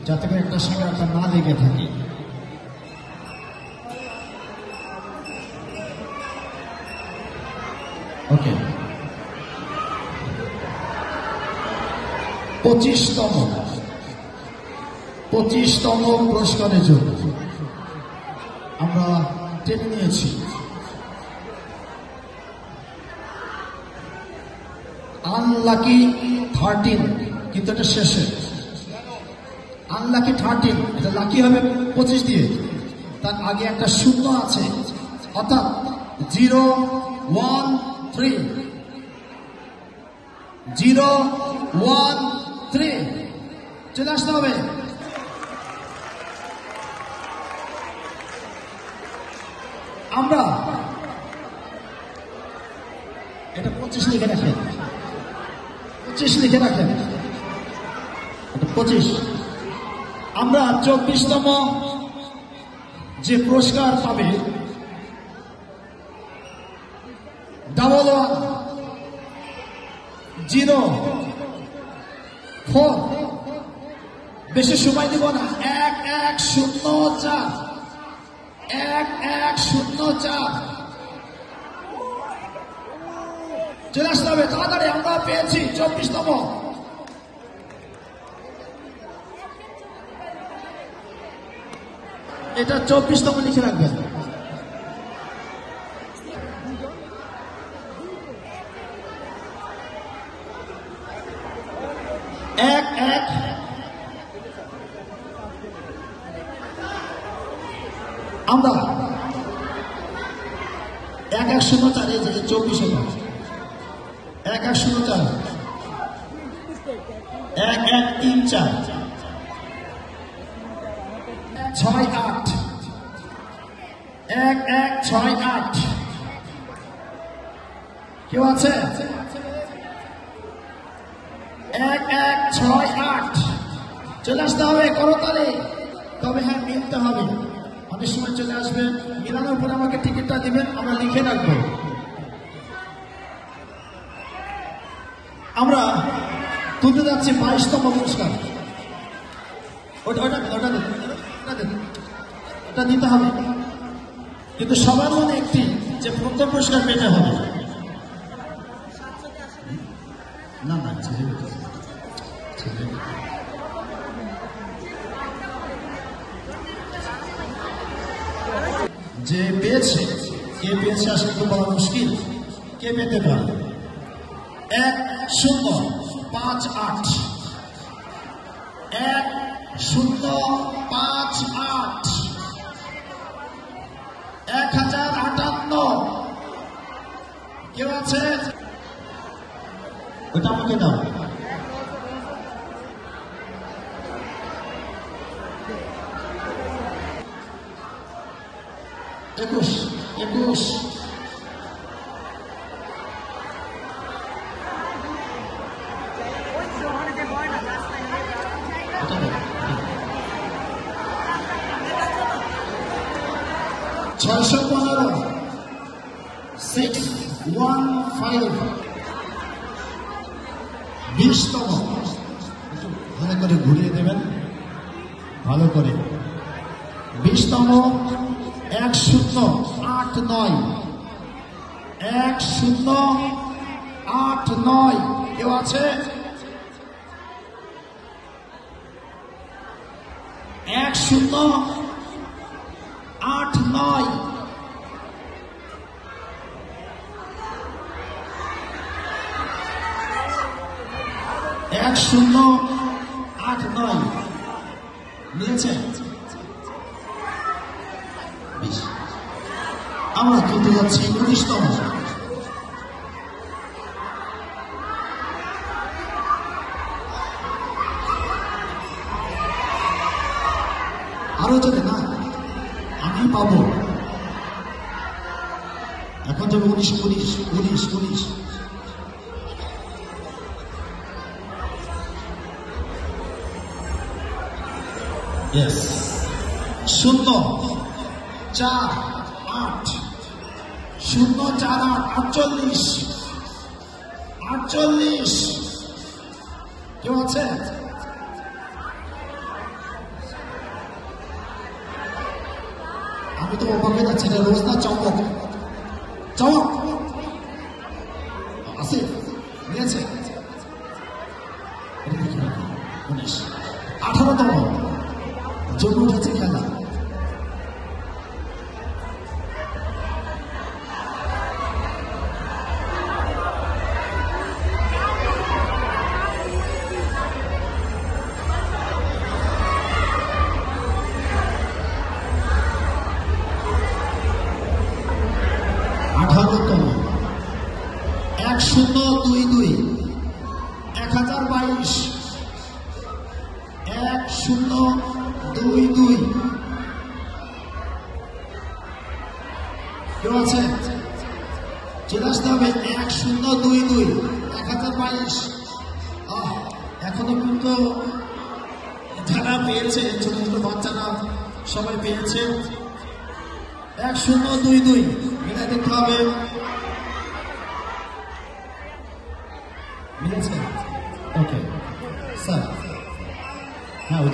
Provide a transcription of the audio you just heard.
যাতে করে একটা সঙ্গে একটা না লেগে থাকে। ওকে, 25তম পুরস্কারের জন্য আমরা টেনে নিয়েছি আনলাকি 13, কিন্তু এটা শেষে আনলাকি 13, এটা লাকি হবে 25 দিয়ে, তার আগে একটা শূন্য আছে, অর্থাৎ 013 চলে আসতে হবে। আমরা এটা 25 লিখে রাখেন, 25 লিখে রাখেন, 25। আমরা 24তম যে পুরস্কার পাবে 1104, বেশি সময় দিব না, 1104 চলে আসতে হবে তাড়াতাড়ি। আমরা পেয়েছি 24তম। এটা 24তম লিখে রাখবেন। আমরা 1104, এই যে 24 1104 1134 68 1168 কেউ আছে? 1168 চলে আসতে হবে করতালি। তবে হ্যাঁ, মিলতে হবে, অনেক সময় চলে আসবেন, মিলানোর পরে আমাকে টিকিটটা দিবেন, আমরা লিখে রাখবো। আমরা তুলতে যাচ্ছি 22তম পুরস্কার। ওটা দিতে হবে, কিন্তু সবার মনে একটি যে প্রথম পুরস্কার পেতে হবে। না যে পেয়েছে, কে পেয়েছে আসলে তো বলা মুশকিল, কে পেতে পারে? 1058 1058 1058 কেউ আছে? ওটা আমাকে দাও। একুশ 615 615 20তম। ভালো করে ঘুরিয়ে দেবেন, ভালো করে। 20তম 1089 1089 কেউ আছে? 1089 1089 মিলেছে? আমরা তুলতে যাচ্ছি 19তম। আরো যদি না, আমি পাবো। এখন যাবে 19। Yes. 048 048 48 কেউ আছে? আমি তো অবাক হয়ে যাচ্ছি, এটা রোজ না চমক? চমক আছে, নিয়েছে। 18তম জমে উঠেছে খেলা। তম 1022 1022 1022 কেউ আছে? চলে আসতে হবে। 1022 1022। এখনো কিন্তু যারা পেয়েছে, ছোট ছোট বাচ্চারা সবাই পেয়েছে। 1022 এটা দেখতে হবে। মিলেছে? ওকে স্যার, হ্যাঁ ওই